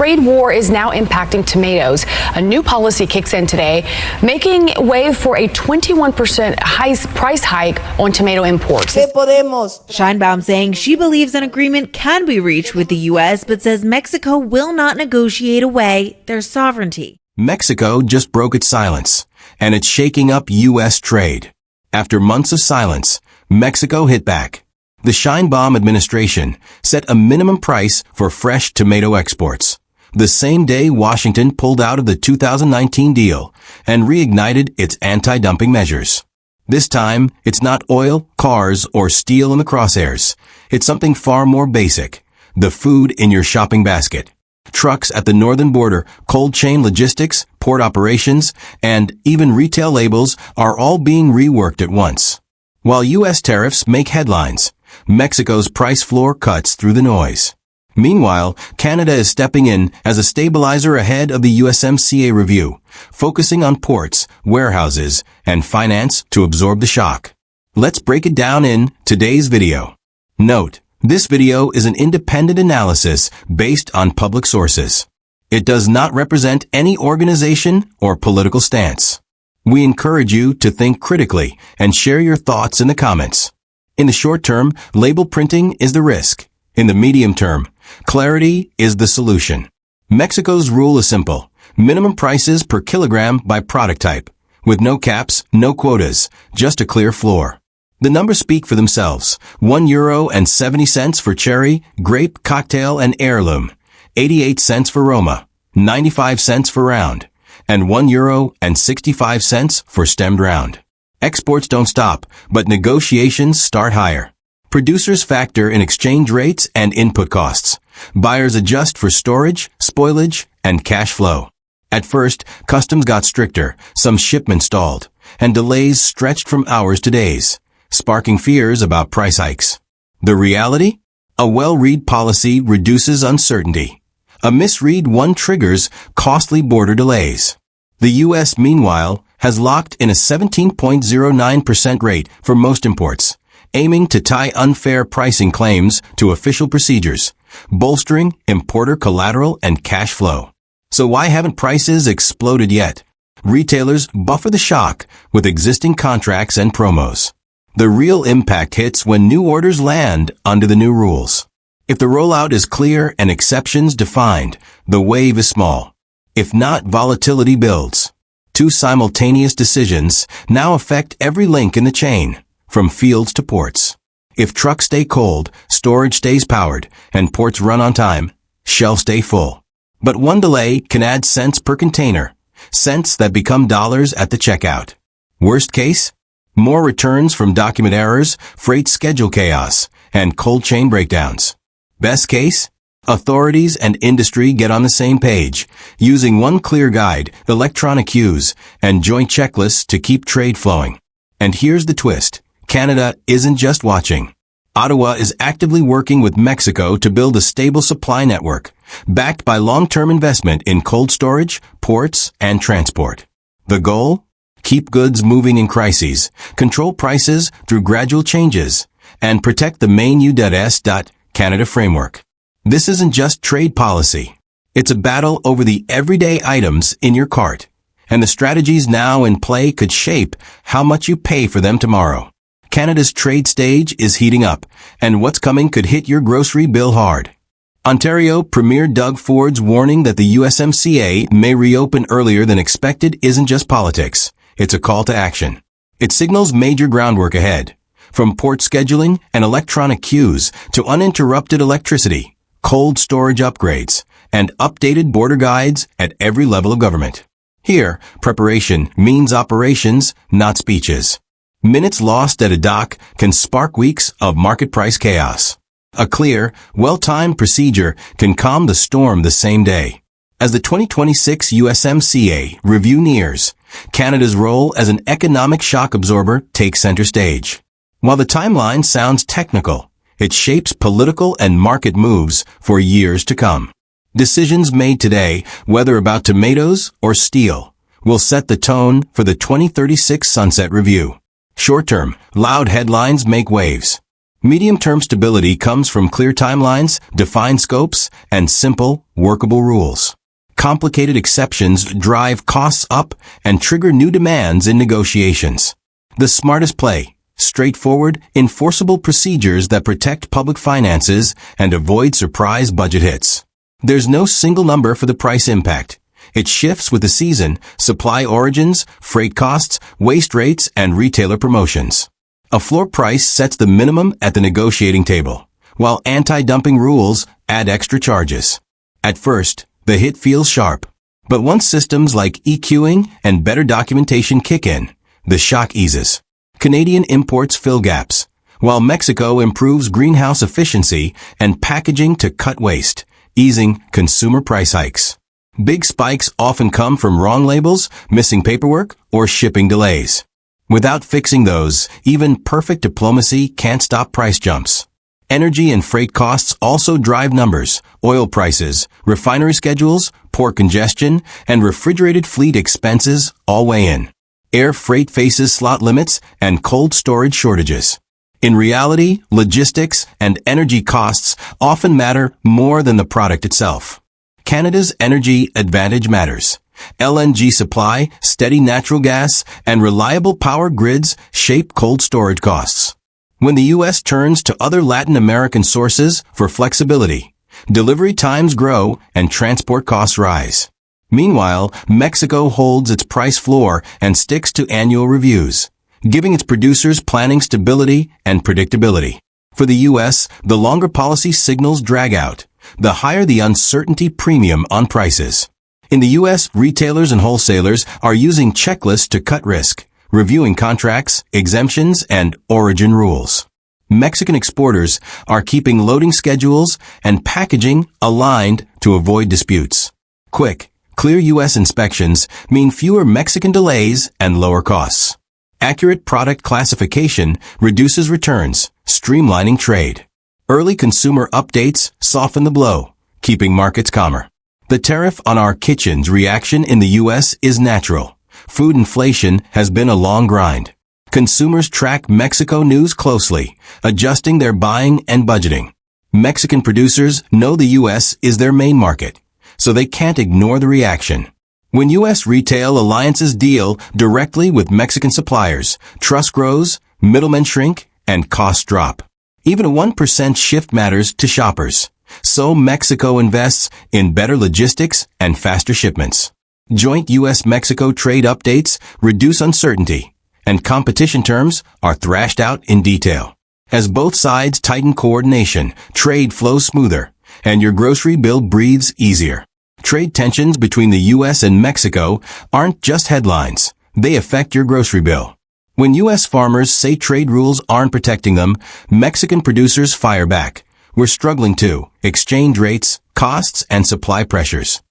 trade war is now impacting tomatoes. A new policy kicks in today, making way for a 21% price hike on tomato imports. Scheinbaum saying she believes an agreement can be reached with the U.S., but says Mexico will not negotiate away their sovereignty. Mexico just broke its silence, and it's shaking up U.S. trade. After months of silence, Mexico hit back. The Scheinbaum administration set a minimum price for fresh tomato exports, the same day Washington pulled out of the 2019 deal and reignited its anti-dumping measures. This time, it's not oil, cars, or steel in the crosshairs. It's something far more basic: the food in your shopping basket. Trucks at the northern border, cold chain logistics, port operations, and even retail labels are all being reworked at once. While U.S. tariffs make headlines, Mexico's price floor cuts through the noise. Meanwhile, Canada is stepping in as a stabilizer ahead of the USMCA review, focusing on ports, warehouses, and finance to absorb the shock. Let's break it down in today's video. Note: this video is an independent analysis based on public sources. It does not represent any organization or political stance. We encourage you to think critically and share your thoughts in the comments. In the short term, label printing is the risk. In the medium term, clarity is the solution. Mexico's rule is simple: minimum prices per kilogram by product type, with no caps, no quotas, just a clear floor. The numbers speak for themselves: €1.70 for cherry, grape, cocktail, and heirloom, 88 cents for Roma, 95 cents for round, and €1.65 for stemmed round. Exports don't stop, but negotiations start higher. Producers factor in exchange rates and input costs. Buyers adjust for storage, spoilage, and cash flow. At first, customs got stricter, some shipments stalled, and delays stretched from hours to days, sparking fears about price hikes. The reality? A well-read policy reduces uncertainty. A misread one triggers costly border delays. The U.S., meanwhile, has locked in a 17.09% rate for most imports, aiming to tie unfair pricing claims to official procedures, bolstering importer collateral and cash flow. So why haven't prices exploded yet? Retailers buffer the shock with existing contracts and promos. The real impact hits when new orders land under the new rules. If the rollout is clear and exceptions defined, the wave is small. If not, volatility builds. Two simultaneous decisions now affect every link in the chain, from fields to ports. If trucks stay cold, storage stays powered, and ports run on time, shelves stay full. But one delay can add cents per container, cents that become dollars at the checkout. Worst case? More returns from document errors, freight schedule chaos, and cold chain breakdowns. Best case? Authorities and industry get on the same page, using one clear guide, electronic cues, and joint checklists to keep trade flowing. And here's the twist: Canada isn't just watching. Ottawa is actively working with Mexico to build a stable supply network, backed by long-term investment in cold storage, ports, and transport. The goal? Keep goods moving in crises, control prices through gradual changes, and protect the main U.S.Canada framework. This isn't just trade policy. It's a battle over the everyday items in your cart, and the strategies now in play could shape how much you pay for them tomorrow. Canada's trade stage is heating up, and what's coming could hit your grocery bill hard. Ontario Premier Doug Ford's warning that the USMCA may reopen earlier than expected isn't just politics. It's a call to action. It signals major groundwork ahead, from port scheduling and electronic queues to uninterrupted electricity, cold storage upgrades, and updated border guides at every level of government. Here, preparation means operations, not speeches. Minutes lost at a dock can spark weeks of market price chaos. A clear, well-timed procedure can calm the storm the same day. As the 2026 USMCA review nears, Canada's role as an economic shock absorber takes center stage. While the timeline sounds technical, it shapes political and market moves for years to come. Decisions made today, whether about tomatoes or steel, will set the tone for the 2036 Sunset Review. Short-term, loud headlines make waves. Medium-term stability comes from clear timelines, defined scopes, and simple, workable rules. Complicated exceptions drive costs up and trigger new demands in negotiations. The smartest play: straightforward, enforceable procedures that protect public finances and avoid surprise budget hits. There's no single number for the price impact. It shifts with the season, supply origins, freight costs, waste rates, and retailer promotions. A floor price sets the minimum at the negotiating table, while anti-dumping rules add extra charges. At first, the hit feels sharp. But once systems like EQing and better documentation kick in, the shock eases. Canadian imports fill gaps, while Mexico improves greenhouse efficiency and packaging to cut waste, easing consumer price hikes. Big spikes often come from wrong labels, missing paperwork, or shipping delays. Without fixing those, even perfect diplomacy can't stop price jumps. Energy and freight costs also drive numbers. Oil prices, refinery schedules, port congestion, and refrigerated fleet expenses all weigh in. Air freight faces slot limits and cold storage shortages. In reality, logistics and energy costs often matter more than the product itself. Canada's energy advantage matters. LNG supply, steady natural gas, and reliable power grids shape cold storage costs. When the U.S. turns to other Latin American sources for flexibility, delivery times grow and transport costs rise. Meanwhile, Mexico holds its price floor and sticks to annual reviews, giving its producers planning stability and predictability. For the U.S., the longer policy signals drag out, the higher the uncertainty premium on prices. In the U.S., retailers and wholesalers are using checklists to cut risk, reviewing contracts, exemptions, and origin rules. Mexican exporters are keeping loading schedules and packaging aligned to avoid disputes. Quick, clear U.S. inspections mean fewer Mexican delays and lower costs. Accurate product classification reduces returns, streamlining trade. Early consumer updates soften the blow, keeping markets calmer. The tariff on our kitchen's reaction in the U.S. is natural. Food inflation has been a long grind. Consumers track Mexico news closely, adjusting their buying and budgeting. Mexican producers know the U.S. is their main market, so they can't ignore the reaction. When U.S. retail alliances deal directly with Mexican suppliers, trust grows, middlemen shrink, and costs drop. Even a 1% shift matters to shoppers. So Mexico invests in better logistics and faster shipments. Joint U.S.-Mexico trade updates reduce uncertainty, and competition terms are thrashed out in detail. As both sides tighten coordination, trade flows smoother, and your grocery bill breathes easier. Trade tensions between the U.S. and Mexico aren't just headlines. They affect your grocery bill. When U.S. farmers say trade rules aren't protecting them, Mexican producers fire back. We're struggling too. Exchange rates, costs, and supply pressures.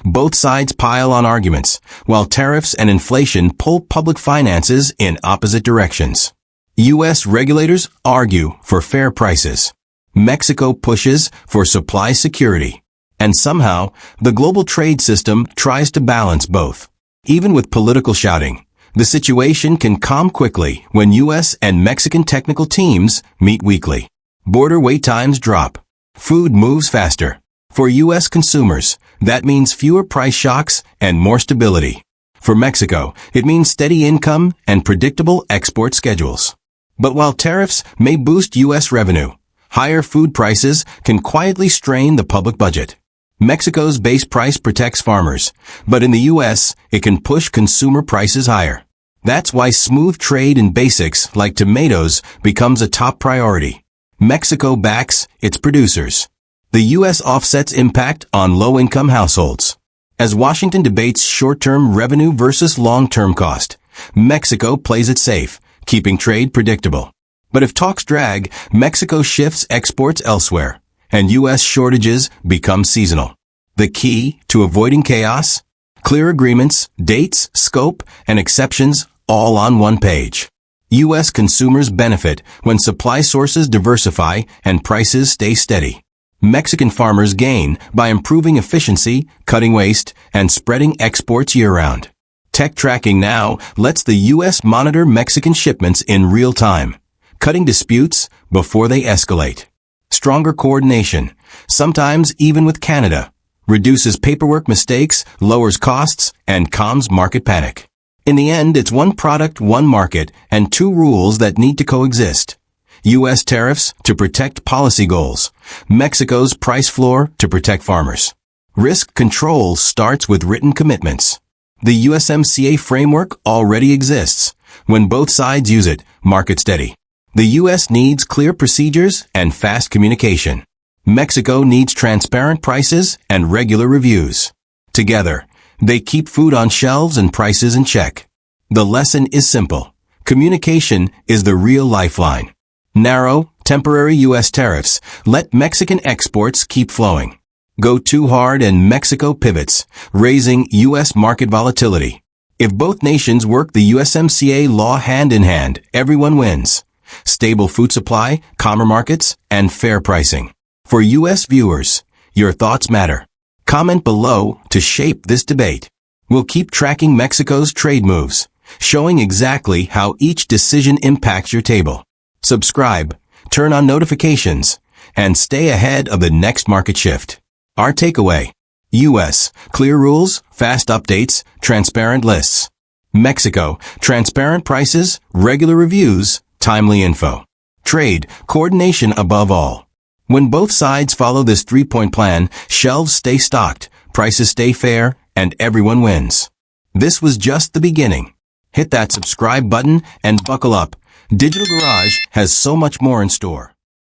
Both sides pile on arguments, while tariffs and inflation pull public finances in opposite directions. U.S. regulators argue for fair prices. Mexico pushes for supply security. And somehow, the global trade system tries to balance both. Even with political shouting, the situation can calm quickly when U.S. and Mexican technical teams meet weekly. Border wait times drop. Food moves faster. For U.S. consumers, that means fewer price shocks and more stability. For Mexico, it means steady income and predictable export schedules. But while tariffs may boost U.S. revenue, higher food prices can quietly strain the public budget. Mexico's base price protects farmers, but in the U.S., it can push consumer prices higher. That's why smooth trade in basics like tomatoes becomes a top priority. Mexico backs its producers. The U.S. offsets impact on low-income households. As Washington debates short-term revenue versus long-term cost, Mexico plays it safe, keeping trade predictable. But if talks drag, Mexico shifts exports elsewhere, and U.S. shortages become seasonal. The key to avoiding chaos? Clear agreements, dates, scope, and exceptions all on one page. U.S. consumers benefit when supply sources diversify and prices stay steady. Mexican farmers gain by improving efficiency, cutting waste, and spreading exports year-round. Tech Tracking Now lets the U.S. monitor Mexican shipments in real time, cutting disputes before they escalate. Stronger coordination, sometimes even with Canada, reduces paperwork mistakes, lowers costs, and calms market panic. In the end, it's one product, one market, and two rules that need to coexist. U.S. tariffs to protect policy goals. Mexico's price floor to protect farmers. Risk control starts with written commitments. The USMCA framework already exists. When both sides use it, market steady. The U.S. needs clear procedures and fast communication. Mexico needs transparent prices and regular reviews. Together, they keep food on shelves and prices in check. The lesson is simple. Communication is the real lifeline. Narrow, temporary U.S. tariffs let Mexican exports keep flowing. Go too hard and Mexico pivots, raising U.S. market volatility. If both nations work the USMCA law hand in hand, everyone wins. Stable food supply, calmer markets, and fair pricing. For U.S. viewers, your thoughts matter. Comment below to shape this debate. We'll keep tracking Mexico's trade moves, showing exactly how each decision impacts your table. Subscribe, turn on notifications, and stay ahead of the next market shift. Our takeaway: U.S. clear rules, fast updates, transparent lists. Mexico, transparent prices, regular reviews, timely info. Trade, coordination above all. When both sides follow this three-point plan, shelves stay stocked, prices stay fair, and everyone wins. This was just the beginning. Hit that subscribe button and buckle up. Digital Garage has so much more in store.